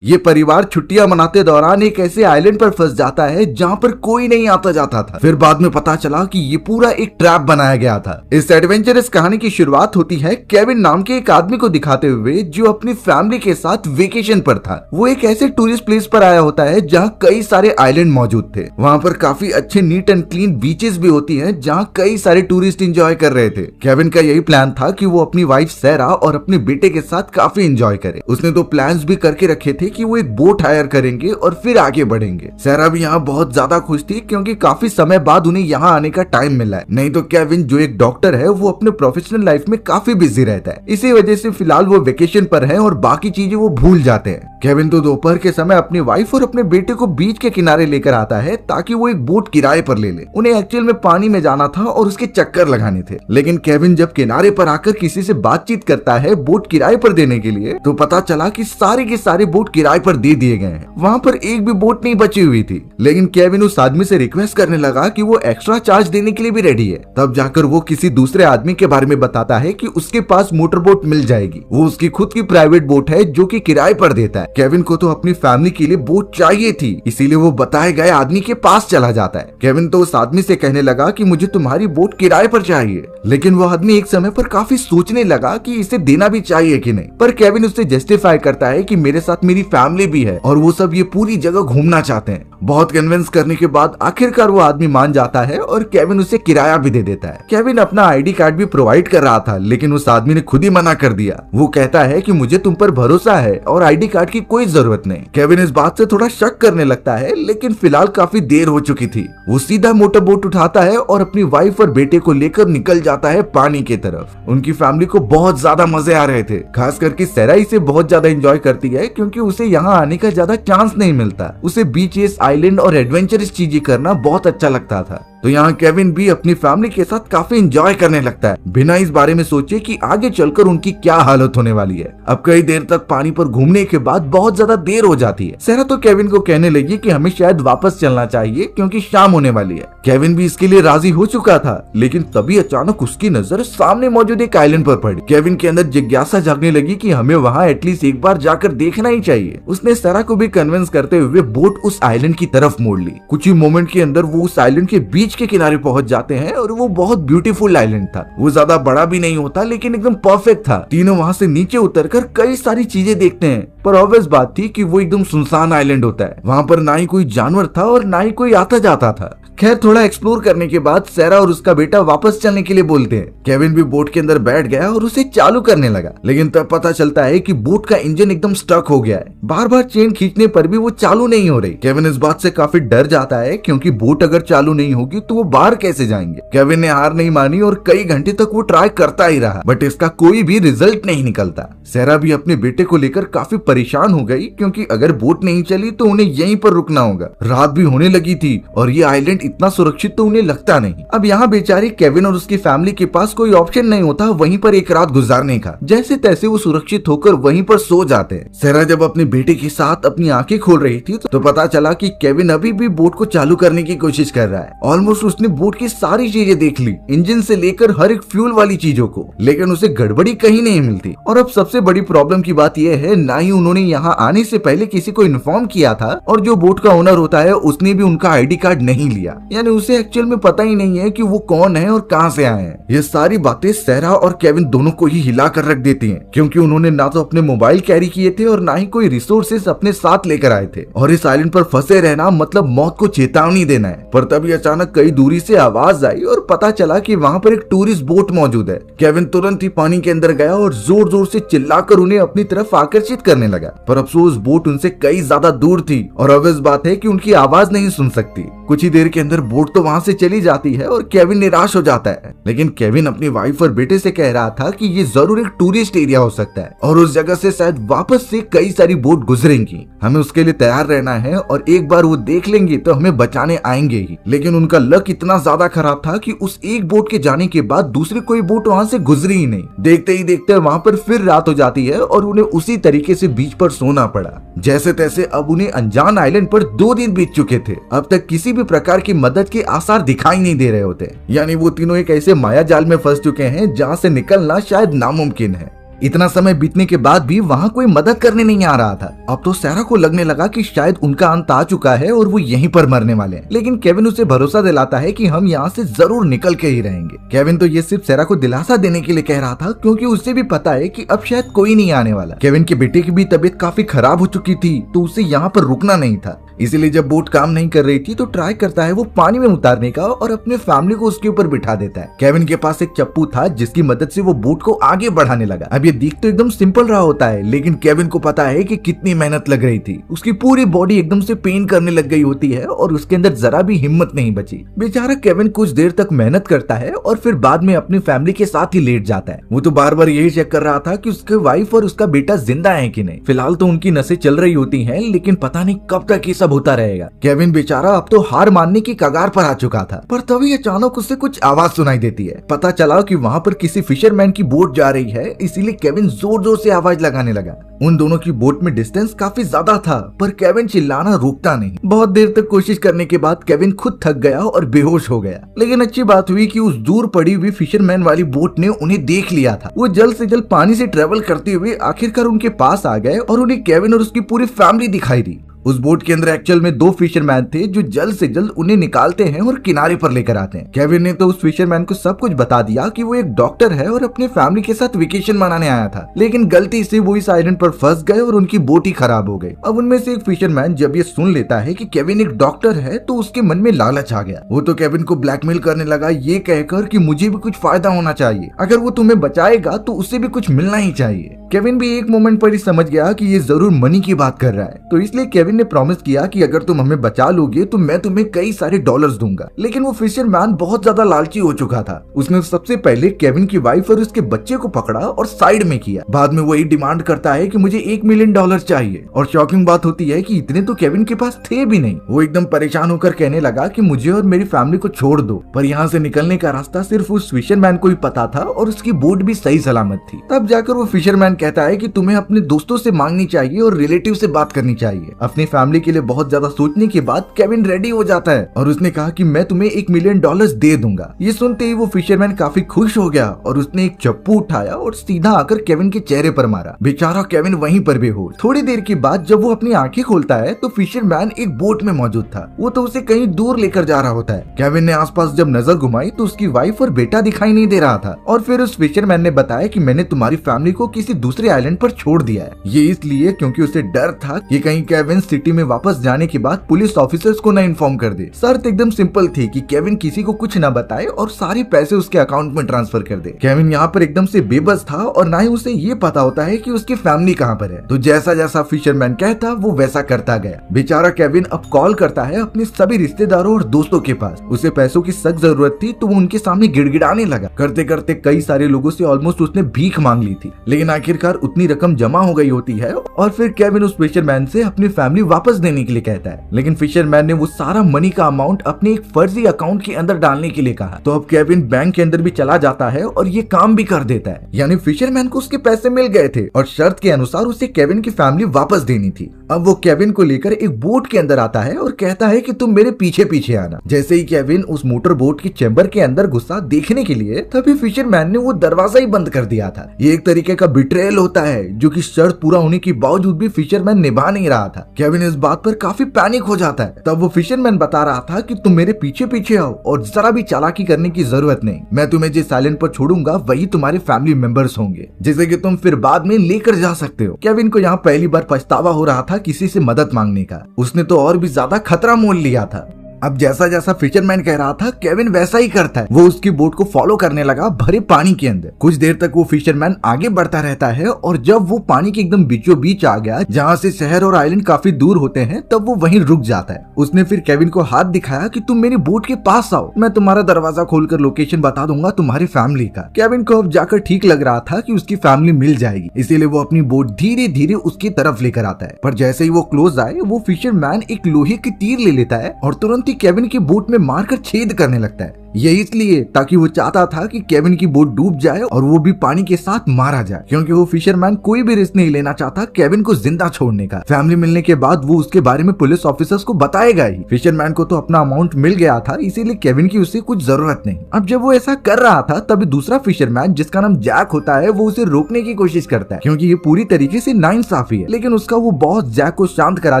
ये परिवार छुट्टियां मनाते दौरान एक ऐसे आइलैंड पर फंस जाता है जहाँ पर कोई नहीं आता जाता था। फिर बाद में पता चला कि ये पूरा एक ट्रैप बनाया गया था। इस एडवेंचरस कहानी की शुरुआत होती है केविन नाम के एक आदमी को दिखाते हुए जो अपनी फैमिली के साथ वेकेशन पर था। वो एक ऐसे टूरिस्ट प्लेस पर आया होता है जहाँ कई सारे आइलैंड मौजूद थे। वहाँ पर काफी अच्छे नीट एंड क्लीन बीचेस भी होती है जहाँ कई सारे टूरिस्ट एंजॉय कर रहे थे। केविन का यही प्लान था कि वो अपनी वाइफ सैरा और अपने बेटे के साथ काफी एंजॉय करे। उसने तो प्लान्स भी करके रखे थे कि वो एक बोट हायर करेंगे और फिर आगे बढ़ेंगे। सैरा भी यहाँ बहुत ज्यादा खुश थी क्योंकि काफी समय बाद उन्हें यहाँ आने का टाइम मिला है। नहीं तो केविन जो एक डॉक्टर है वो अपने प्रोफेशनल लाइफ में काफी बिजी रहता है। इसी वजह से फिलहाल वो वेकेशन पर है और बाकी चीजें वो भूल जाते हैं। केविन तो दोपहर के समय अपनी वाइफ और अपने बेटे को बीच के किनारे लेकर आता है ताकि वो एक बोट किराए पर ले ले। उन्हें एक्चुअल में पानी में जाना था और उसके चक्कर लगाने थे। लेकिन केविन जब किनारे पर आकर किसी से बातचीत करता है बोट किराए पर देने के लिए, तो पता चला कि सारे के सारे बोट किराए पर दे दिए गए हैं। वहाँ पर एक भी बोट नहीं बची हुई थी। लेकिन केविन उस आदमी से रिक्वेस्ट करने लगा कि वो एक्स्ट्रा चार्ज देने के लिए भी रेडी है। तब जाकर वो किसी दूसरे आदमी के बारे में बताता है कि उसके पास मोटर बोट मिल जाएगी। वो उसकी खुद की प्राइवेट बोट है जो कि किराए पर देता है। केविन को तो अपनी फैमिली के लिए बोट चाहिए थी, इसीलिए वो बताए गए आदमी के पास चला जाता है। केविन तो उस आदमी से कहने लगा कि मुझे तुम्हारी बोट किराए पर चाहिए। लेकिन वो आदमी एक समय पर काफी सोचने लगा कि इसे देना भी चाहिए कि नहीं। पर केविन उससे जस्टिफाई करता है कि मेरे साथ मेरी फैमिली भी है और वो सब ये पूरी जगह घूमना चाहते हैं। बहुत कन्विंस करने के बाद आखिरकार वो आदमी मान जाता है और केविन उसे किराया भी दे देता है। केविन अपना आईडी कार्ड भी प्रोवाइड कर रहा था, लेकिन उस आदमी ने खुद ही मना कर दिया। वो कहता है कि मुझे तुम पर भरोसा है और आईडी कार्ड की कोई जरूरत नहीं। केविन इस बात से थोड़ा शक करने लगता है, लेकिन फिलहाल काफी देर हो चुकी थी। वो सीधा मोटर बोट उठाता है और अपनी वाइफ और बेटे को लेकर निकल जाता है पानी की तरफ। उनकी फैमिली को बहुत ज्यादा मजे आ रहे थे। खास करके सैरा इसे बहुत ज्यादा एंजॉय करती है क्योंकि उसे यहाँ आने का ज्यादा चांस नहीं मिलता। उसे बीचेस, आइलैंड और एडवेंचरस चीजें करना बहुत अच्छा लगता था। तो यहाँ केविन भी अपनी फैमिली के साथ काफी एंजॉय करने लगता है, बिना इस बारे में सोचे कि आगे चलकर उनकी क्या हालत होने वाली है। अब कई देर तक पानी पर घूमने के बाद बहुत ज्यादा देर हो जाती है। सैरा तो केविन को कहने लगी कि हमें शायद वापस चलना चाहिए क्योंकि शाम होने वाली है। केविन भी इसके लिए राजी हो चुका था, लेकिन तभी अचानक उसकी नजर सामने मौजूद एक आइलैंड पर पड़ी। केविन के अंदर जिज्ञासा जागने लगी कि हमें वहाँ एटलीस्ट एक बार जाकर देखना ही चाहिए। उसने सैरा को भी कन्विंस करते हुए बोट उस आइलैंड की तरफ मोड़ ली। कुछ ही मोमेंट के अंदर वो उस आइलैंड के बीच के किनारे पहुंच जाते हैं और वो बहुत ब्यूटीफुल आइलैंड था। वो ज्यादा बड़ा भी नहीं होता, लेकिन एकदम परफेक्ट था। तीनों वहाँ से नीचे उतरकर कई सारी चीजें देखते हैं, पर ऑब्वियस बात थी कि वो एकदम सुनसान आइलैंड होता है। वहाँ पर ना ही कोई जानवर था और ना ही कोई आता जाता था। खैर, थोड़ा एक्सप्लोर करने के बाद सैरा और उसका बेटा वापस चलने के लिए बोलते हैं। केविन भी बोट के अंदर बैठ गया और उसे चालू करने लगा, लेकिन तब पता चलता है कि बोट का इंजन एकदम स्टक हो गया है। बार बार चेन खींचने पर भी वो चालू नहीं हो रही। केविन इस बात से काफी डर जाता है क्योंकि बोट अगर चालू नहीं होगी तो वो बाहर कैसे जाएंगे। केविन ने हार नहीं मानी और कई घंटे तक वो ट्राई करता ही रहा, बट इसका कोई भी रिजल्ट नहीं निकलता। सैरा भी अपने बेटे को लेकर काफी परेशान हो गई क्योंकि अगर बोट नहीं चली तो उन्हें यहीं पर रुकना होगा। रात भी होने लगी थी और ये आइलैंड इतना सुरक्षित तो उन्हें लगता नहीं। अब यहाँ बेचारे केविन और उसकी फैमिली के पास कोई ऑप्शन नहीं होता वहीं पर एक रात गुजारने का। जैसे तैसे वो सुरक्षित होकर वहीं पर सो जाते हैं। सैरा जब अपने बेटे के साथ अपनी आंखें खोल रही थी तो पता चला कि केविन अभी भी बोट को चालू करने की कोशिश कर रहा है। ऑलमोस्ट उसने बोट की सारी चीजें देख ली, इंजन से लेकर हर एक फ्यूल वाली चीजों को, लेकिन उसे गड़बड़ी कहीं नहीं मिलती। और अब सबसे बड़ी प्रॉब्लम की बात यह है, ना ही उन्होंने यहाँ आने से पहले किसी को इन्फॉर्म किया था और जो बोट का ओनर होता है उसने भी उनका आईडी कार्ड नहीं लिया। यानी उसे एक्चुअल में पता ही नहीं है कि वो कौन है और कहां से आए हैं। ये सारी बातें सैरा और केविन दोनों को ही हिला कर रख देती हैं, क्योंकि उन्होंने ना तो अपने मोबाइल कैरी किए थे और ना ही कोई रिसोर्सेस अपने साथ लेकर आए थे। और इस आइलैंड पर फंसे रहना मतलब मौत को चेतावनी देना है। पर तभी अचानक कई दूरी से आवाज आई और पता चला कि वहाँ पर एक टूरिस्ट बोट मौजूद है। केविन तुरंत ही पानी के अंदर गया और जोर जोर से चिल्लाकर उन्हें अपनी तरफ आकर्षित करने लगा। पर अफसोस बोट उनसे कई ज्यादा दूर थी और ऑब्वियस बात है कि उनकी आवाज नहीं सुन सकती। कुछ ही देर के अंदर बोट तो वहाँ से चली जाती है और केविन निराश हो जाता है। लेकिन केविन अपनी वाइफ और बेटे से कह रहा था कि ये जरूर एक टूरिस्ट एरिया हो सकता है और उस जगह से शायद वापस से कई सारी बोट गुजरेंगी। हमें उसके लिए तैयार रहना है और एक बार वो देख लेंगे तो हमें बचाने आएंगे ही। लेकिन उनका लक इतना ज्यादा खराब था कि उस एक बोट के जाने के बाद दूसरी कोई बोट वहाँ से गुजरी ही नहीं। देखते ही देखते वहाँ पर फिर रात हो जाती है और उन्हें उसी तरीके से बीच पर सोना पड़ा। जैसे तैसे अब उन्हें अनजान आइलैंड पर 2 दिन बीत चुके थे। अब तक किसी भी प्रकार की मदद के आसार दिखाई नहीं दे रहे होते। यानी वो तीनों एक ऐसे माया जाल में फंस चुके हैं जहाँ से निकलना शायद नामुमकिन है। इतना समय बीतने के बाद भी वहाँ कोई मदद करने नहीं आ रहा था। अब तो सारा को लगने लगा कि शायद उनका अंत आ चुका है और वो यहीं पर मरने वाले हैं। लेकिन केविन उसे भरोसा दिलाता है कि हम यहाँ से जरूर निकल के ही रहेंगे। केविन तो ये सिर्फ सारा को दिलासा देने के लिए कह रहा था, क्योंकि उसे भी पता है कि अब शायद कोई नहीं आने वाला। केविन के बेटे की भी तबीयत काफी खराब हो चुकी थी, तो उसे यहाँ पर रुकना नहीं था। इसीलिए जब बोट काम नहीं कर रही थी तो ट्राई करता है वो पानी में उतारने का और अपने फैमिली को उसके ऊपर बिठा देता है। केविन के पास एक चप्पू था जिसकी मदद से वो बोट को आगे बढ़ाने लगा। अब ये दिख तो एकदम सिंपल रहा होता है, लेकिन केविन को पता है कि कितनी मेहनत लग रही थी। उसकी पूरी बॉडी एकदम से पेन करने लग गई होती है और उसके अंदर जरा भी हिम्मत नहीं बची। बेचारा केविन कुछ देर तक मेहनत करता है और फिर बाद में अपनी फैमिली के साथ ही लेट जाता है। वो तो बार बार यही चेक कर रहा था कि उसके वाइफ और उसका बेटा जिंदा है कि नहीं। फिलहाल तो उनकी नसें चल रही होती है, लेकिन पता नहीं कब तक ये सब होता रहेगा। केविन बेचारा अब तो हार मानने की कगार पर आ चुका था, पर तभी अचानक उसे कुछ आवाज सुनाई देती है। पता चला कि वहाँ पर किसी फिशरमैन की बोट जा रही है, इसीलिए केविन जोर जोर से आवाज लगाने लगा। उन दोनों की बोट में डिस्टेंस काफी ज्यादा था, पर केविन चिल्लाना रुकता नहीं। बहुत देर तक कोशिश करने के बाद केविन खुद थक गया और बेहोश हो गया। लेकिन अच्छी बात हुई कि उस दूर पड़ी हुई फिशरमैन वाली बोट ने उन्हें देख लिया था। वो जल्द से जल्द पानी से ट्रेवल करते हुए आखिरकार उनके पास आ गए और उन्हें केविन और उसकी पूरी फैमिली दिखाई दी। उस बोट के अंदर एक्चुअल में 2 फिशरमैन थे जो जल्द से जल्द उन्हें निकालते हैं और किनारे पर लेकर आते हैं। केविन ने तो उस फिशरमैन को सब कुछ बता दिया कि वो एक डॉक्टर है और अपने फैमिली के साथ वेकेशन मनाने आया था, लेकिन गलती से वो इस आइलैंड पर फंस गए और उनकी बोट ही खराब हो गई। अब उनमें से एक फिशरमैन जब ये सुन लेता है कि केविन एक डॉक्टर है तो उसके मन में लालच आ गया। वो तो केविन को ब्लैकमेल करने लगा, ये कहकर कि मुझे भी कुछ फायदा होना चाहिए, अगर वो तुम्हें बचाएगा तो उसे भी कुछ मिलना ही चाहिए। केविन भी एक मोमेंट पर ही समझ गया कि ये जरूर मनी की बात कर रहा है, तो इसलिए केविन ने प्रॉमिस किया कि अगर तुम हमें बचा लोगे तो मैं तुम्हें कई सारे डॉलर्स दूंगा। लेकिन वो फिशरमैन बहुत ज्यादा लालची हो चुका था। उसने सबसे पहले केविन की वाइफ और उसके बच्चे को पकड़ा और साइड में किया। बाद में वो एक डिमांड करता है कि मुझे $1 मिलियन चाहिए, और शॉकिंग बात होती है कि इतने तो केविन के पास थे भी नहीं। वो एकदम परेशान होकर कहने लगा कि मुझे और मेरी फैमिली को छोड़ दो, पर यहाँ से निकलने का रास्ता सिर्फ उस फिशरमैन को ही पता था और उसकी बोट भी सही सलामत थी। तब जाकर वो फिशरमैन कहता है कि तुम्हें अपने दोस्तों से मांगनी चाहिए और रिलेटिव से बात करनी चाहिए। अपनी फैमिली के लिए बहुत ज्यादा सोचने के बाद केविन रेडी हो जाता है और उसने कहा कि मैं तुम्हें $1 मिलियन दे दूंगा। ये सुनते ही वो फिशरमैन काफी खुश हो गया और उसने एक चप्पू उठाया और सीधा आकर केविन के चेहरे पर मारा। बेचारा केविन वहीं पर बेहोश। थोड़ी देर के बाद जब वो अपनी आंखें खोलता है तो फिशरमैन एक बोट में मौजूद था। वो तो उसे कहीं दूर लेकर जा रहा होता है। केविन ने आसपास जब नजर घुमाई तो उसकी वाइफ और बेटा दिखाई नहीं दे रहा था, और फिर उस फिशरमैन ने बताया कि मैंने तुम्हारी फैमिली को किसी दूसरे आइलैंड पर छोड़ दिया है। ये इसलिए क्योंकि उसे डर था कि कहीं केविन सिटी में वापस जाने के बाद पुलिस ऑफिसर्स को न इन्फॉर्म कर दे। शर्त एकदम सिंपल थी कि केविन किसी को कुछ न बताए और सारे पैसे उसके अकाउंट में ट्रांसफर कर दे। केविन यहाँ पर एकदम से बेबस था और ना ही उसे ये पता होता है कि उसकी फैमिली कहाँ पर है। तो जैसा जैसा फिशरमैन कहता वो वैसा करता गया। बेचारा केविन अब कॉल करता है अपने सभी रिश्तेदारों और दोस्तों के पास। उसे पैसों की सख्त जरूरत थी तो वो उनके सामने गिड़गिड़ाने लगा। करते करते कई सारे लोगों से ऑलमोस्ट उसने भीख मांग ली थी, लेकिन आखिरकार उतनी रकम जमा हो गई होती है और फिर केविन उस फिशरमैन से अपनी फैमिली वापस देने के लिए कहता है। लेकिन फिशरमैन ने वो सारा मनी का अमाउंट अपने एक फर्जी अकाउंट के अंदर डालने के लिए कहा। तो अब केविन बैंक के अंदर भी चला जाता है और ये काम भी कर देता है। यानी फिशरमैन को उसके पैसे मिल गए थे और शर्त के अनुसार उसे केविन की फैमिली वापस देनी थी। अब वो केविन को लेकर एक बोट के अंदर आता है और कहता है कि तुम मेरे पीछे पीछे आना। जैसे ही केविन उस मोटर बोट के चैम्बर के अंदर घुसा देखने के लिए, तभी फिशरमैन ने वो दरवाजा ही बंद कर दिया था। ये एक तरीके का बिट्रेयल होता है, जो कि शर्त पूरा होने के बावजूद भी फिशरमैन निभा नहीं रहा था। केविन इस बात पर काफी पैनिक हो जाता है। तब वो फिशरमैन बता रहा था कि तुम मेरे पीछे पीछे आओ और जरा भी चालाकी करने की जरूरत नहीं। मैं तुम्हें जिस आइलैंड पर छोड़ूंगा वही तुम्हारे फैमिली मेंबर्स होंगे, जिसे कि तुम फिर बाद में लेकर जा सकते हो। केविन को यहाँ पहली बार पछतावा हो रहा था किसी से मदद मांगने का। उसने तो और भी ज्यादा खतरा मोल लिया था। अब जैसा जैसा फिशरमैन कह रहा था केविन वैसा ही करता है। वो उसकी बोट को फॉलो करने लगा भरे पानी के अंदर। कुछ देर तक वो फिशरमैन आगे बढ़ता रहता है और जब वो पानी के एकदम बीचों बीच आ गया, जहाँ से शहर और आइलैंड काफी दूर होते हैं, तब वो वहीं रुक जाता है। उसने फिर केविन को हाथ दिखाया कि तुम मेरी बोट के पास आओ, मैं तुम्हारा दरवाजा खोलकर लोकेशन बता दूंगा तुम्हारी फैमिली का। केविन को अब जाकर ठीक लग रहा था कि उसकी फैमिली मिल जाएगी, इसीलिए वो अपनी बोट धीरे धीरे उसकी तरफ लेकर आता है। पर जैसे ही वो क्लोज आए, वो फिशरमैन एक लोहे की तीर ले लेता है और तुरंत ही केविन की बोट में मारकर छेद करने लगता है। ये इसलिए ताकि वो चाहता था कि केविन की बोट डूब जाए और वो भी पानी के साथ मारा जाए, क्योंकि वो फिशरमैन कोई भी रिस्क नहीं लेना चाहता केविन को जिंदा छोड़ने का। फैमिली मिलने के बाद वो उसके बारे में पुलिस ऑफिसर्स को बताएगा ही। फिशरमैन को तो अपना अमाउंट मिल गया था, इसीलिए केविन की उससे कुछ जरूरत नहीं। अब जब वो ऐसा कर रहा था तभी दूसरा फिशरमैन जिसका नाम जैक होता है वो उसे रोकने की कोशिश करता है, क्योंकि ये पूरी तरीके से नाइंसाफी है। लेकिन उसका वो बॉस जैक को शांत करा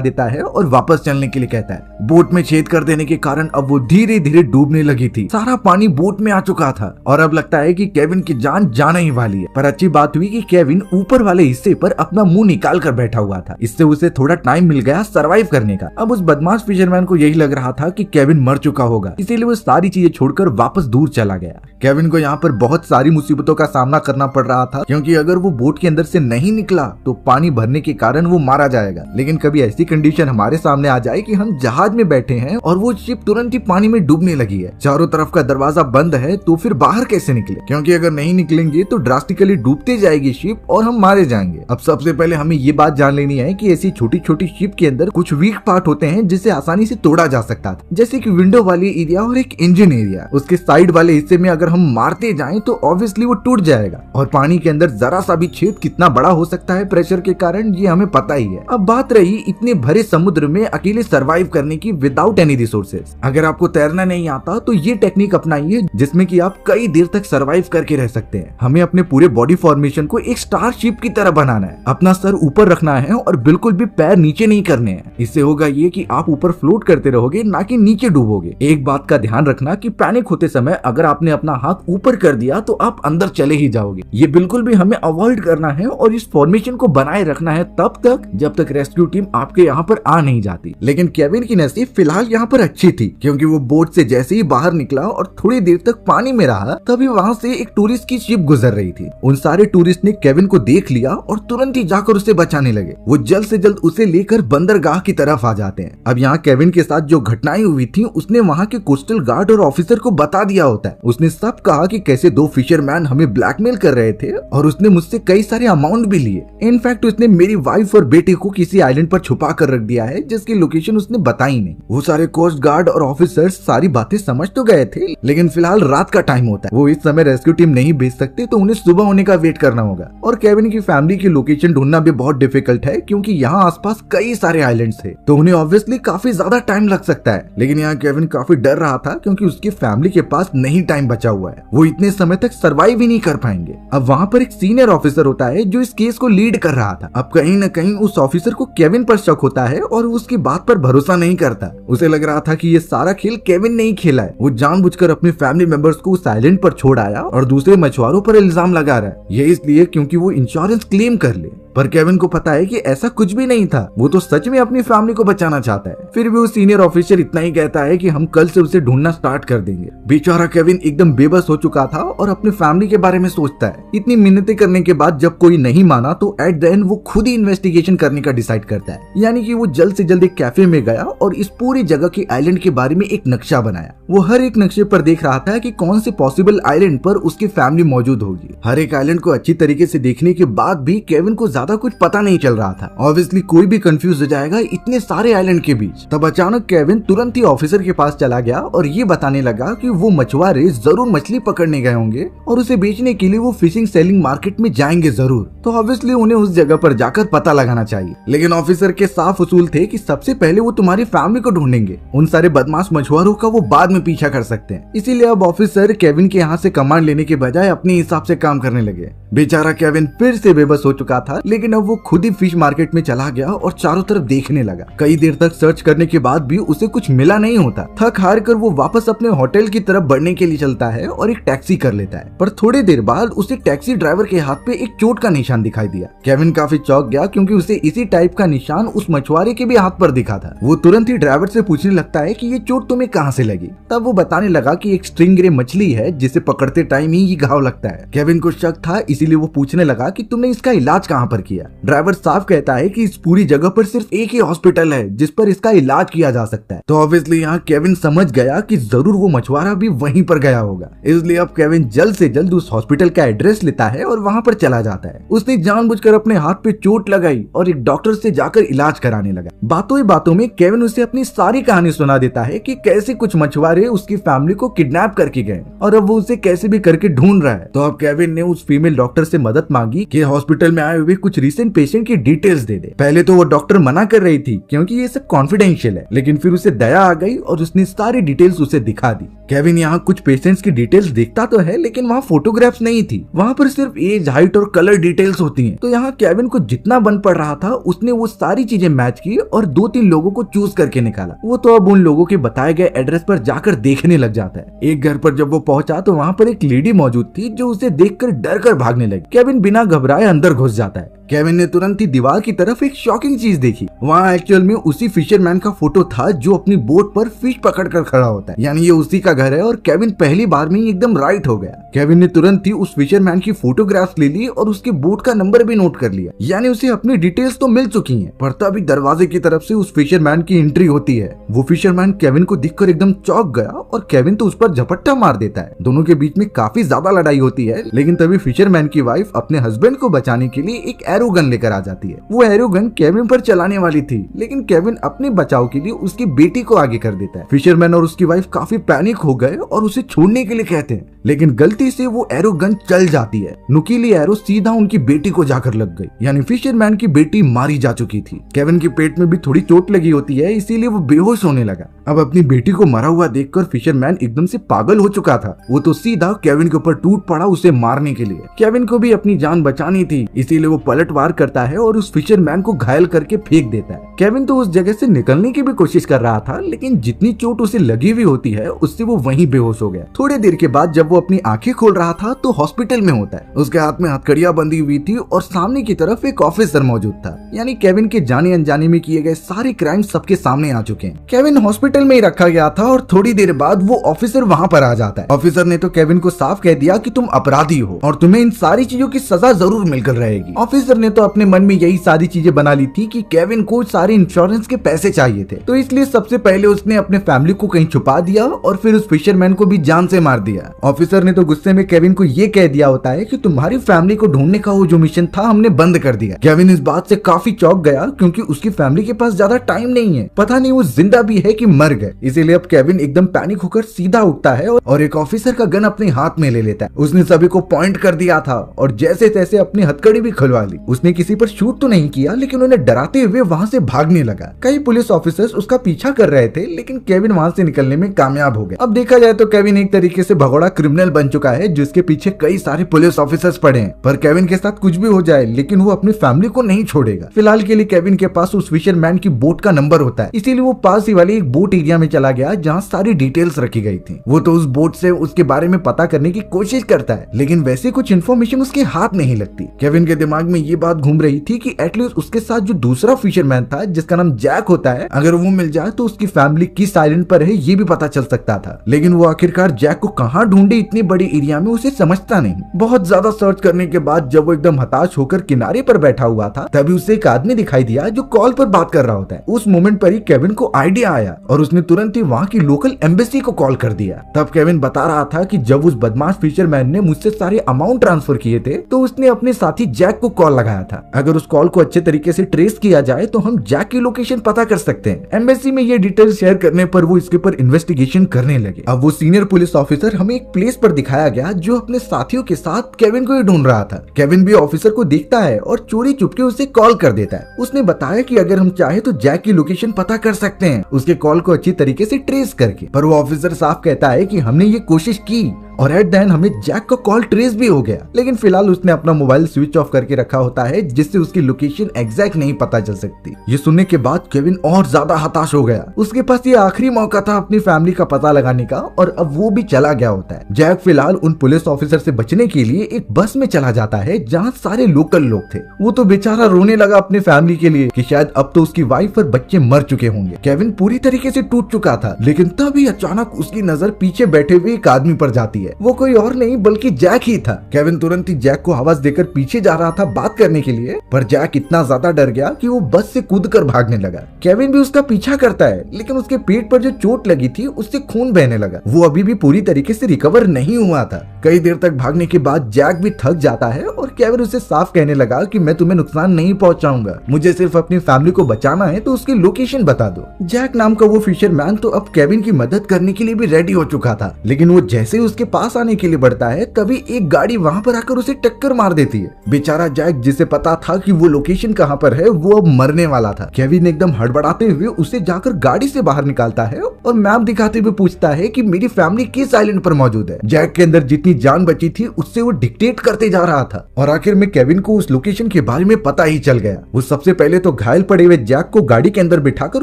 देता है और वापस चलने के लिए कहता है। बोट में छेद कर देने के कारण अब वो धीरे धीरे डूबने लगी थी। सारा पानी बोट में आ चुका था और अब लगता है कि केविन की जान जाने ही वाली है। पर अच्छी बात हुई कि केविन ऊपर वाले हिस्से पर अपना मुंह निकाल कर बैठा हुआ था, इससे उसे थोड़ा टाइम मिल गया सरवाइव करने का। अब उस बदमाश फिशरमैन को यही लग रहा था कि केविन मर चुका होगा, इसीलिए वो सारी चीजें छोड़कर वापस दूर चला गया। केविन को यहाँ पर बहुत सारी मुसीबतों का सामना करना पड़ रहा था, क्योंकि अगर वो बोट के अंदर से नहीं निकला तो पानी भरने के कारण वो मारा जाएगा। लेकिन कभी ऐसी कंडीशन हमारे सामने आ जाए कि हम जहाज में बैठे हैं और वो शिप तुरंत ही पानी में डूबने लगी है, चारों तरफ का दरवाजा बंद है, तो फिर बाहर कैसे निकले? क्योंकि अगर नहीं निकलेंगे तो ड्रास्टिकली डूबते जाएगी शिप और हम मारे जाएंगे। अब सबसे पहले हमें ये बात जान लेनी है कि ऐसी छोटी छोटी शिप के अंदर कुछ वीक पार्ट होते हैं जिसे आसानी से तोड़ा जा सकता था, जैसे कि विंडो वाली एरिया और एक इंजन एरिया। उसके साइड वाले हिस्से में अगर हम मारते जाएं तो ऑब्वियसली वो टूट जाएगा, और पानी के अंदर जरा सा भी छेद कितना बड़ा हो सकता है प्रेशर के कारण, ये हमें पता ही है। अब बात रही इतने भरे समुद्र में अकेले सरवाइव करने की विदाउट एनी रिसोर्सेज। अगर आपको तैरना नहीं आता तो ये टेक्निक अपनाइए जिसमें कि आप कई देर तक सरवाइव करके रह सकते हैं। हमें अपने पूरे बॉडी फॉर्मेशन को एक स्टार शिप की तरह बनाना है। अपना सर ऊपर रखना है और बिल्कुल भी पैर नीचे नहीं करने हैं। इससे होगा ये कि आप ऊपर फ्लोट करते रहोगे, ना कि नीचे डूबोगे। एक बात का ध्यान रखना कि पैनिक होते समय अगर आपने अपना हाथ ऊपर कर दिया तो आप अंदर चले ही जाओगे। ये बिल्कुल भी हमें अवॉइड करना है और इस फॉर्मेशन को बनाए रखना है तब तक जब तक रेस्क्यू टीम आपके यहाँ पर आ नहीं जाती। लेकिन केविन की नसीब फिलहाल यहाँ पर अच्छी थी, क्योंकि वो बोट से जैसे ही बाहर निकला और थोड़ी देर तक पानी में रहा तभी वहाँ से एक टूरिस्ट की शिप गुजर रही थी। उन सारे टूरिस्ट ने केविन को देख लिया और तुरंत ही जाकर उसे बचाने लगे। वो जल्द से जल्द उसे लेकर बंदरगाह की तरफ आ जाते हैं। अब यहाँ केविन के साथ जो घटनाएं हुई थी उसने वहाँ के कोस्टल गार्ड और ऑफिसर को बता दिया होता है। उसने सब कहा कि कैसे दो फिशरमैन हमें ब्लैकमेल कर रहे थे और उसने मुझसे कई सारे अमाउंट भी लिए। इनफैक्ट उसने मेरी वाइफ और बेटे को किसी आइलैंड पर छुपा कर रख दिया है जिसकी लोकेशन उसने बताई नहीं। वो सारे कोस्ट गार्ड और ऑफिसर्स सारी बातें समझ तो गए थे, लेकिन फिलहाल रात का टाइम होता है, वो इस समय रेस्क्यू टीम नहीं भेज सकते, तो उन्हें सुबह होने का वेट करना होगा। और केविन की फैमिली की लोकेशन ढूंढना भी बहुत डिफिकल्ट है, क्योंकि यहाँ आसपास कई सारे आइलैंड्स थे, तो उन्हें ऑब्वियसली काफी ज्यादा टाइम लग सकता है। लेकिन यहाँ केविन काफी डर रहा था, क्योंकि उसकी फैमिली के पास नहीं टाइम बचा हुआ है, वो इतने समय तक सर्वाइव ही नहीं कर पाएंगे। अब वहाँ पर एक सीनियर ऑफिसर होता है जो इस केस को लीड कर रहा था। अब कहीं न कहीं उस ऑफिसर को केविन पर शक होता है और उसकी बात पर भरोसा नहीं करता। उसे लग रहा था कि ये सारा खेल केविन ने ही खेला है। वो जानबूझकर अपने फैमिली मेंबर्स को उस आइलैंड पर छोड़ आया और दूसरे मछुआरों पर इल्जाम लगा रहा है। ये इसलिए क्योंकि वो इंश्योरेंस क्लेम कर ले। पर केविन को पता है कि ऐसा कुछ भी नहीं था, वो तो सच में अपनी फैमिली को बचाना चाहता है। फिर भी वो सीनियर ऑफिसर इतना ही कहता है कि हम कल से उसे ढूंढना स्टार्ट कर देंगे। बेचारा केविन एकदम बेबस हो चुका था और अपनी फैमिली के बारे में सोचता है। इतनी मिन्नतें करने के बाद जब कोई नहीं माना तो एट द एंड वो खुद ही इन्वेस्टिगेशन करने का डिसाइड करता है। यानी कि वो जल्द से जल्द एक कैफे में गया और इस पूरी जगह के आइलैंड के बारे में एक नक्शा बनाया। वो हर एक नक्शे पर देख रहा था कि कौन से पॉसिबल आइलैंड पर उसकी फैमिली मौजूद होगी। हर एक आइलैंड को अच्छी तरीके से देखने के बाद भी केविन को ज्यादा कुछ पता नहीं चल रहा था। ऑब्वियसली कोई भी कंफ्यूज हो जाएगा इतने सारे आइलैंड के बीच। तब अचानक केविन तुरंत ही ऑफिसर के पास चला गया और ये बताने लगा कि वो मछुआरे जरूर मछली पकड़ने गए होंगे और उसे बेचने के लिए वो फिशिंग सेलिंग मार्केट में जाएंगे जरूर, तो ऑब्वियसली उन्हें उस जगह पर जाकर पता लगाना चाहिए। लेकिन ऑफिसर के साफ उसूल थे कि सबसे पहले वो तुम्हारी फैमिली को ढूंढेंगे, उन सारे बदमाश मछुआरों का वो बाद में पीछा कर सकते हैं। इसीलिए अब ऑफिसर केविन के यहाँ से कमांड लेने के बजाय अपने हिसाब से काम करने लगे। बेचारा केविन फिर से बेबस हो चुका था, लेकिन अब वो खुद ही फिश मार्केट में चला गया और चारों तरफ देखने लगा। कई देर तक सर्च करने के बाद भी उसे कुछ मिला नहीं होता। थक हार कर वो वापस अपने होटल की तरफ बढ़ने के लिए चलता है और एक टैक्सी कर लेता है। पर थोड़ी देर बाद उसे टैक्सी ड्राइवर के हाथ पे एक चोट का निशान दिखाई दिया। केविन काफी चौंक गया, क्योंकि उसे इसी टाइप का निशान उस मछुआरे के भी हाथ पर दिखा था। वो तुरंत ही ड्राइवर से पूछने लगता है कि ये चोट तुम्हें कहाँ से लगी। तब वो बताने लगा कि एक स्ट्रिंगरे मछली है जिसे पकड़ते टाइम ही ये घाव लगता है। केविन को शक था, इसीलिए वो पूछने लगा कि तुमने इसका इलाज कहाँ पर किया। ड्राइवर साफ कहता है कि इस पूरी जगह पर सिर्फ एक ही हॉस्पिटल है जिस पर इसका इलाज किया जा सकता है। तो ऑब्वियसली यहाँ केविन समझ गया कि जरूर वो मछुआरा भी वहीं पर गया होगा, इसलिए अब केविन जल्द से जल्द उस हॉस्पिटल का एड्रेस लेता है और वहाँ पर चला जाता है। उसने जानबूझकर अपने हाथ पे चोट लगाई और एक डॉक्टर से जाकर इलाज कराने लगा। बातों ही बातों में केविन उसे अपनी सारी कहानी सुना देता है कि कैसे कुछ मछुआरे उसकी फैमिली को किडनैप करके गए और अब वो उसे कैसे भी करके ढूंढ रहा है। तो अब केविन ने उस फीमेल डॉक्टर से मदद मांगी कि हॉस्पिटल में आए हुए कुछ रिसेंट पेशेंट की डिटेल्स दे दे। पहले तो वो डॉक्टर मना कर रही थी क्योंकि ये सब कॉन्फिडेंशियल है, लेकिन फिर उसे दया आ गई और उसने सारी डिटेल्स उसे दिखा दी। केविन यहाँ कुछ पेशेंट्स की डिटेल्स देखता तो है, लेकिन वहाँ फोटोग्राफ्स नहीं थी, वहाँ पर सिर्फ एज, हाइट और कलर डिटेल्स होती हैं। तो यहाँ केविन को जितना बन पड़ रहा था उसने वो सारी चीजें मैच की और 2-3 लोगों को चूज करके निकाला। वो तो अब उन लोगों के बताए गए एड्रेस पर जाकर देखने लग जाता है। एक घर पर जब वो पहुंचा तो वहाँ पर एक लेडी मौजूद थी जो उसे देखकर डर कर भागने लगी। केविन बिना घबराए अंदर घुस जाता है। केविन ने तुरंत ही दीवार की तरफ एक शॉकिंग चीज देखी। वहाँ एक्चुअल में उसी फिशरमैन का फोटो था जो अपनी बोट पर फिश पकड़कर खड़ा होता है, यानी ये उसी का घर है। और केविन पहली बार में ही एकदम राइट हो गया। केविन ने तुरंत ही उस फिशरमैन की फोटोग्राफ्स ले ली और उसके बोट का नंबर भी नोट कर लिया, यानी उसे अपनी डिटेल्स तो मिल चुकी हैं। पर तभी दरवाजे की तरफ से उस फिशरमैन की एंट्री होती है। वो फिशरमैन केविन को देखकर एकदम चौंक गया और केविन तो उस पर झपट्टा मार देता है। दोनों के बीच में काफी ज्यादा लड़ाई होती है, लेकिन तभी फिशरमैन की वाइफ अपने हस्बैंड को बचाने के लिए एक एरो गन लेकर आ जाती है। वो एरो गन केविन पर चलाने वाली थी, लेकिन केविन अपने बचाव के लिए उसकी बेटी को आगे कर देता है। फिशरमैन और उसकी वाइफ काफी पैनिक हो गए और उसे छोड़ने के लिए कहते हैं, लेकिन गलती से वो एरो गन चल जाती है। नुकीली एरो सीधा उनकी बेटी को जाकर लग गई, यानी फिशरमैन की बेटी मारी जा चुकी थी। केविन के पेट में भी थोड़ी चोट लगी होती है, इसीलिए वो बेहोश होने लगा। अब अपनी बेटी को मरा हुआ देखकर फिशरमैन एकदम से पागल हो चुका था। वो तो सीधा केविन के ऊपर टूट पड़ा उसे मारने के लिए। केविन को भी अपनी जान बचानी थी, इसीलिए वो पलटवार करता है और उस फिशरमैन को घायल करके फेंक देता है। केविन तो उस जगह से निकलने की भी कोशिश कर रहा था, लेकिन जितनी चोट उसे लगी हुई होती है उससे वो वहीं बेहोश हो गया। थोड़ी देर के बाद जब वो अपनी आंखें खोल रहा था तो हॉस्पिटल में होता है। उसके हाथ में हथकड़ियां बंधी हुई थी और सामने की तरफ एक ऑफिसर मौजूद था, यानी केविन के जाने अनजाने में किए गए सारे क्राइम सबके सामने आ चुके हैं। केविन हॉस्पिटल में ही रखा गया था और थोड़ी देर बाद वो ऑफिसर वहाँ पर आ जाता है। ऑफिसर ने तो केविन को साफ कह दिया कि तुम अपराधी हो और तुम्हें इन सारी चीजों की सजा जरूर मिलकर रहेगी। ऑफिसर ने तो अपने मन में यही सारी चीजें बना ली थी कि केविन को सारे इंश्योरेंस के पैसे चाहिए थे, तो इसलिए सबसे पहले उसने अपने फैमिली को कहीं छुपा दिया और फिर उस फिशरमैन को भी जान से मार दिया। ऑफिसर ने तो गुस्से में केविन को ये कह दिया होता है कि तुम्हारी फैमिली को ढूंढने का वो जो मिशन था हमने बंद कर दिया। केविन इस बात से काफी चौंक गया क्योंकि उसकी फैमिली के पास ज्यादा टाइम नहीं है, पता नहीं वो जिंदा भी है कि मर गए। इसीलिए अब केविन एकदम पैनिक होकर सीधा उठता है और एक ऑफिसर का गन अपने हाथ में ले लेता है। उसने सभी को पॉइंट कर दिया था और जैसे तैसे अपनी हथकड़ी भी खुलवा ली। उसने किसी पर शूट तो नहीं किया, लेकिन उन्हें डराते हुए वहाँ से भागने लगा। कई पुलिस ऑफिसर्स उसका पीछा कर रहे थे, लेकिन केविन वहाँ से निकलने में कामयाब हो गया। अब देखा जाए तो केविन एक तरीके से भगोड़ा क्रिमिनल बन चुका है, जिसके पीछे कई सारे पुलिस ऑफिसर्स पड़े हैं। पर केविन के साथ कुछ भी हो जाए, लेकिन वो अपनी फैमिली को नहीं छोड़ेगा। फिलहाल के लिए केविन के पास उस फिशरमैन की बोट का नंबर होता है, इसीलिए वो पास ही वाली एक बोट एरिया में चला गया जहाँ सारी डिटेल्स रखी गई थी। वो तो उस बोट से उसके बारे में पता करने की कोशिश करता है, लेकिन वैसे कुछ इन्फॉर्मेशन उसके हाथ नहीं लगती। केविन के दिमाग में ये बात घूम रही थी कि एटलीस्ट उसके साथ जो दूसरा फिशरमैन था जिसका नाम जैक होता है, अगर वो मिल जाए तो उसकी फैमिली किस आइलैंड पर है ये भी पता चल सकता था। लेकिन वो आखिरकार जैक को कहाँ ढूंढे इतनी बड़ी एरिया में, उसे समझता नहीं। बहुत ज्यादा सर्च करने के बाद जब वो एकदम हताश होकर किनारे पर बैठा हुआ था, तभी उसे एक आदमी दिखाई दिया जो कॉल पर बात कर रहा होता है। उस मोमेंट पर ही केविन को आइडिया आया और उसने तुरंत ही वहाँ की लोकल एम्बेसी को कॉल कर दिया। तब केविन बता रहा था कि जब उस बदमाश फिशरमैन ने मुझसे सारे अमाउंट ट्रांसफर किए थे तो उसने अपने साथी जैक को कॉल लगाया था। अगर उस कॉल को अच्छे तरीके से ट्रेस किया जाए तो हम जैक की लोकेशन पता कर सकते हैं। एम्बेसी में ये डिटेल शेयर करने पर वो इसके ऊपर इन्वेस्टिगेशन करने लगे। अब वो सीनियर पुलिस ऑफिसर हमें एक प्लेस पर दिखाया गया जो अपने साथियों के साथ केविन को ही ढूंढ रहा था। केविन भी ऑफिसर को देखता है और चोरी चुपके उसे कॉल कर देता है। उसने बताया कि अगर हम चाहे तो जैक की लोकेशन पता कर सकते हैं उसके कॉल को अच्छी तरीके से ट्रेस करके। पर वो ऑफिसर साफ कहता है कि हमने ये कोशिश की और एट द एंड हमें जैक का कॉल ट्रेस भी हो गया, लेकिन फिलहाल उसने अपना मोबाइल स्विच ऑफ करके रखा होता है जिससे उसकी लोकेशन एग्जैक्ट नहीं पता चल सकती। ये सुनने के बाद केविन और ज्यादा हताश हो गया। उसके पास ये आखिरी मौका था अपनी फैमिली का पता लगाने का और अब वो भी चला गया होता है। जैक फिलहाल उन पुलिस ऑफिसर से बचने के लिए एक बस में चला जाता है जहाँ सारे लोकल लोग थे। वो तो बेचारा रोने लगा अपनी फैमिली के लिए कि शायद अब तो उसकी वाइफ और बच्चे मर चुके होंगे। केविन पूरी तरीके से टूट चुका था, लेकिन तभी अचानक उसकी नजर पीछे बैठे हुए एक आदमी पर जाती है। वो कोई और नहीं बल्कि जैक ही था। केविन तुरंत ही जैक को आवाज देकर पीछे जा रहा था बात करने के लिए, पर जैक इतना ज्यादा डर गया कि वो बस से कूदकर भागने लगा। केविन भी उसका पीछा करता है, लेकिन उसके पेट पर जो चोट लगी थी उससे खून बहने लगा। वो अभी भी पूरी तरीके से रिकवर नहीं हुआ था। कई देर तक भागने के बाद जैक भी थक जाता है और केविन उसे साफ कहने लगा कि मैं तुम्हें नुकसान नहीं पहुंचाऊंगा, मुझे सिर्फ अपनी फैमिली को बचाना है, तो उसकी लोकेशन बता दो। जैक नाम का वो फिशरमैन तो अब केविन की मदद करने के लिए भी रेडी हो चुका था, लेकिन वो जैसे ही उसके पास आने के लिए बढ़ता है तभी एक गाड़ी वहाँ पर आकर उसे टक्कर मार देती है। बेचारा जैक, जिसे पता था कि वो लोकेशन कहाँ पर है, वो अब मरने वाला था। केविन एकदम हड़बड़ाते हुए उसे जाकर गाड़ी से बाहर निकालता है और मैप दिखाते हुए पूछता है कि मेरी फैमिली किस आइलैंड पर मौजूद है। जैक के अंदर जितनी जान बची थी उससे वो डिक्टेट करते जा रहा था और आखिर में केविन को उस लोकेशन के बारे में पता ही चल गया। वो सबसे पहले तो घायल पड़े हुए जैक को गाड़ी के अंदर बिठाकर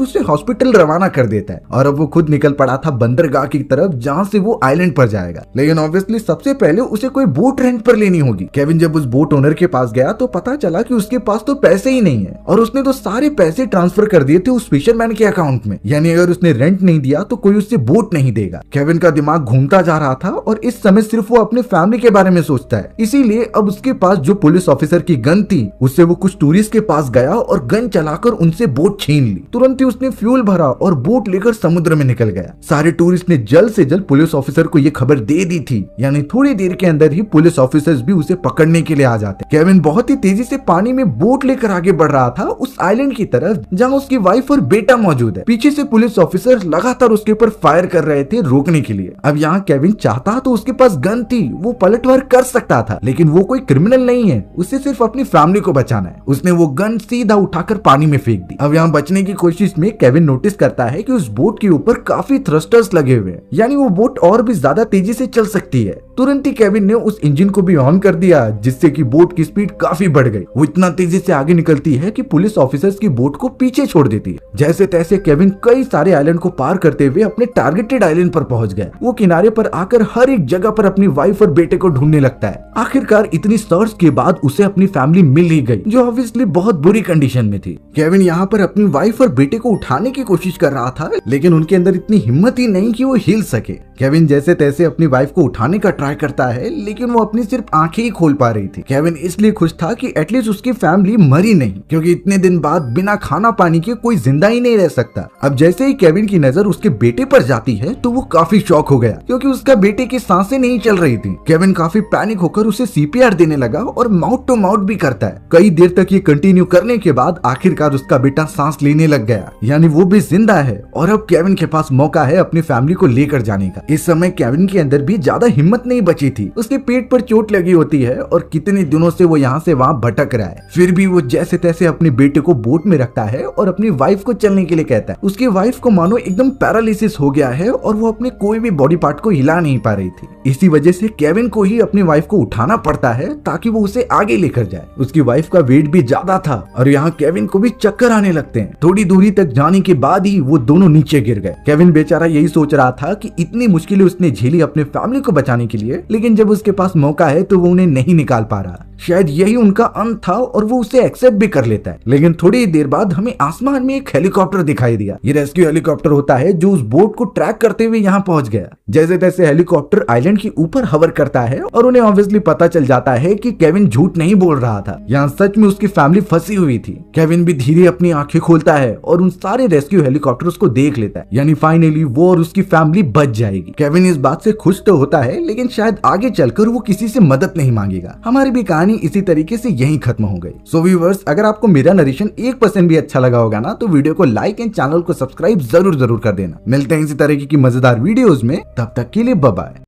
उसे हॉस्पिटल रवाना कर देता है और अब वो खुद निकल पड़ा था बंदरगाह की तरफ, जहाँ से वो आइलैंड पर जाएगा। लेकिन ऑब्वियसली सबसे पहले उसे कोई बोट रेंट पर लेनी होगी। केविन जब उस बोट ओनर के पास गया तो पता चला कि उसके पास तो पैसे ही नहीं है और उसने तो सारे पैसे ट्रांसफर कर दिए थे उस फिशरमैन के अकाउंट में, यानी अगर उसने रेंट नहीं दिया तो कोई उससे बोट नहीं देगा। केविन का दिमाग घूमता जा रहा था और इस समय सिर्फ वो अपने फैमिली के बारे में सोचता है। इसीलिए अब उसके पास जो पुलिस ऑफिसर की गन थी उससे वो कुछ टूरिस्ट के पास गया और गन चलाकर उनसे बोट छीन ली। तुरंत ही उसने फ्यूल भरा और बोट लेकर समुद्र में निकल गया। सारे टूरिस्ट ने जल्द से जल्द पुलिस ऑफिसर को ये खबर दे दी थी, यानी थोड़ी देर के अंदर ही पुलिस ऑफिसर्स भी उसे पकड़ने के लिए आ जाते। केविन बहुत ही तेजी से पानी में बोट लेकर आगे बढ़ रहा था उस आइलैंड की तरफ जहाँ उसकी वाइफ और बेटा मौजूद है। पीछे से पुलिस ऑफिसर लगातार उसके ऊपर फायर कर रहे थे रोकने के लिए। अब यहाँ केविन चाहता तो उसके पास गन थी, वो पलटवार कर सकता था, लेकिन वो कोई क्रिमिनल नहीं है, उसे सिर्फ अपनी फैमिली को बचाना है। उसने वो गन सीधा उठाकर पानी में फेंक दी। अब यहाँ बचने की कोशिश में केविन नोटिस करता है कि उस बोट के ऊपर काफी थ्रस्टर्स लगे हुए हैं, यानी वो बोट और भी ज्यादा तेजी से चल सकती है। तुरंत ही केविन ने उस इंजन को भी ऑन कर दिया, जिससे कि बोट की स्पीड काफी बढ़ गई। वो इतना तेजी से आगे निकलती है कि पुलिस ऑफिसर्स की बोट को पीछे छोड़ देती है। जैसे तैसे केविन कई सारे आइलैंड को पार करते हुए अपने टारगेटेड आइलैंड पर पहुंच गया। वो किनारे पर आकर हर एक जगह पर अपनी वाइफ और बेटे को ढूंढने लगता है। आखिरकार इतनी सर्च के बाद उसे अपनी फैमिली मिल ही गई, जो ऑब्वियसली बहुत बुरी कंडीशन में थी। केविन यहाँ पर अपनी वाइफ और बेटे को उठाने की कोशिश कर रहा था, लेकिन उनके अंदर इतनी हिम्मत ही नहीं कि वो हिल सके। केविन जैसे तैसे अपनी वाइफ को उठाने का ट्राई करता है, लेकिन वो अपनी सिर्फ आंखें ही खोल पा रही थी। केविन इसलिए खुश था कि एटलीस्ट उसकी फैमिली मरी नहीं, क्योंकि इतने दिन बाद बिना खाना पानी के कोई जिंदा ही नहीं रह सकता। अब जैसे ही केविन की नजर उसके बेटे पर जाती है तो वो काफी शॉक हो गया, क्योंकि उसका बेटे की सांसें नहीं चल रही थी। केविन काफी पैनिक होकर उसे सीपीआर देने लगा और माउथ टू माउथ भी करता है। कई देर तक ये कंटिन्यू करने के बाद आखिरकार उसका बेटा सांस लेने लग गया, यानी वो भी जिंदा है और अब केविन के पास मौका है अपनी फैमिली को लेकर जाने का। इस समय केविन के अंदर भी ज्यादा हिम्मत नहीं बची थी। उसके पेट पर चोट लगी होती है और कितने दिनों से वो यहाँ से वहाँ भटक रहा है। फिर भी वो जैसे तैसे अपने बेटे को बोट में रखता है और अपनी वाइफ को चलने के लिए कहता है। उसकी वाइफ को मानो एकदम पैरालिसिस हो गया है और वो अपने कोई भी बॉडी पार्ट को हिला नहीं पा रही थी। इसी वजह से केविन को ही अपनी वाइफ को उठाना पड़ता है ताकि वो उसे आगे लेकर जाए। उसकी वाइफ का वेट भी ज्यादा था और यहाँ केविन को भी चक्कर आने लगते हैं। थोड़ी दूरी तक जाने के बाद ही वो दोनों नीचे गिर गए। केविन बेचारा यही सोच रहा था कि इतनी मुश्किलें उसने झेली अपने फैमिली को बचाने के लिए, लेकिन जब उसके पास मौका है तो वो उन्हें नहीं निकाल पा रहा। शायद यही उनका अंत था और वो उसे एक्सेप्ट भी कर लेता है। लेकिन थोड़ी देर बाद हमें आसमान में एक हेलीकॉप्टर दिखाई दिया। ये रेस्क्यू हेलीकॉप्टर होता है जो उस बोट को ट्रैक करते हुए यहाँ पहुंच गया। जैसे तैसे हेलीकॉप्टर आइलैंड के ऊपर हवर करता है और उन्हें ऑब्वियसली पता चल जाता है कि केविन झूठ नहीं बोल रहा था, यहाँ सच में उसकी फैमिली फंसी हुई थी। केविन भी धीरे अपनी आंखें खोलता है और उन सारे रेस्क्यू हेलीकॉप्टर्स को देख लेता है, यानी फाइनली वो और उसकी फैमिली बच जाएगी। केविन इस बात से खुश तो होता है, लेकिन शायद आगे चलकर वो किसी से मदद नहीं मांगेगा। हमारी भी कहानी इसी तरीके से यहीं खत्म हो गई। सो व्यूअर्स, अगर आपको मेरा नरेशन 1% भी अच्छा लगा होगा ना, तो वीडियो को लाइक एंड चैनल को सब्सक्राइब जरूर कर देना। मिलते हैं इसी तरीके की मजेदार वीडियोस में, तब तक के लिए बाय बाय।